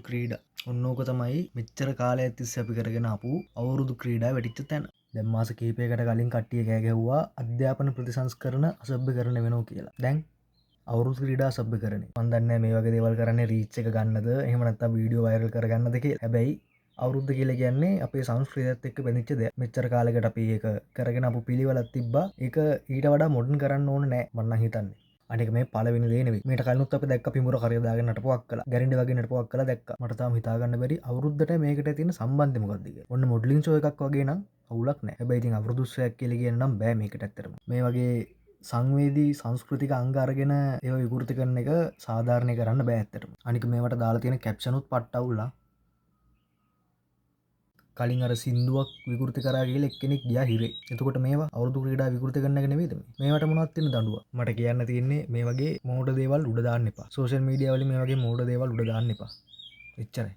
ක්‍රීඩා. ඔන්නෝක තමයි මෙච්චර කාලයක් තිස්සේ අපි කරගෙන ආපු අවුරුදු ක්‍රීඩා වැටිච්ච තැන. දැන් මාස කිහිපයකට කලින් කට්ටිය කෑ ගැහුවා අධ්‍යාපන ප්‍රතිසංස්කරණ අසභ්‍යකරණය වෙනවා කියලා. දැන් අවුරුදු ක්‍රීඩා අසභ්‍යකරණය. මම දන්නේ නැහැ මේ වගේ දේවල් කරන්නේ රීච් එක ගන්නද එහෙම නැත්නම් වීඩියෝ වයිරල් කරගන්නද කියලා. හැබැයි අවුරුද්ද කියලා කියන්නේ අපේ සංස්කෘතියත් එක්ක බැඳිච්ච දෙයක්. මෙච්චර කාලයකට අපි ඒක කරගෙන අපු පිළිවෙලක් තිබ්බා. ඒක ඊට වඩා මොඩර්න් කරන්න ඕනේ නැහැ මම නම් හිතන්නේ. අනික මේ පළවෙනි දේ නෙවෙයි. මේට කලිනුත් අපි දැක්ක පිමුර කරේ දාගෙන නටපුවක් කළා. ගැරින්ඩි වගේ නටපුවක් කළා දැක්කා. මට තාම හිතා ගන්න බැරි අවුරුද්දට මේකට තියෙන සම්බන්ධය මොකක්ද කියලා. ඔන්න මොඩලින් ෂෝ එකක් වගේ නම් අවුලක් නැහැ. හැබැයි ඉතින් අවුරුදු 20ක් කියලා කියන නම් බෑ මේකට ඇත්තටම. මේ වගේ සංවේදී සංස්කෘතික අංග අරගෙන ඒවා විකෘති කරන එක සාධාරණය කරන්න බෑ ඇත්තටම. අනික මේවට දාලා තියෙන කැප්ෂනුත් පට්ට අවුල්ලා. කලින් අර සින්දුවක් විකෘති කරා කියලා එක්කෙනෙක් ගියා හිරේ. එතකොට මේවා අවුරුදු ක්‍රීඩා විකෘති කරන එක නෙවෙයිද මේ? මේවට මොනවද තියෙන දඬුවම්? මට කියන්න තියෙන්නේ මේ වගේ මෝඩ දේවල් උඩ දාන්න එපා. සෝෂල් මීඩියා වලින් මේ වගේ මෝඩ දේවල් උඩ දාන්න එපා. එච්චරයි.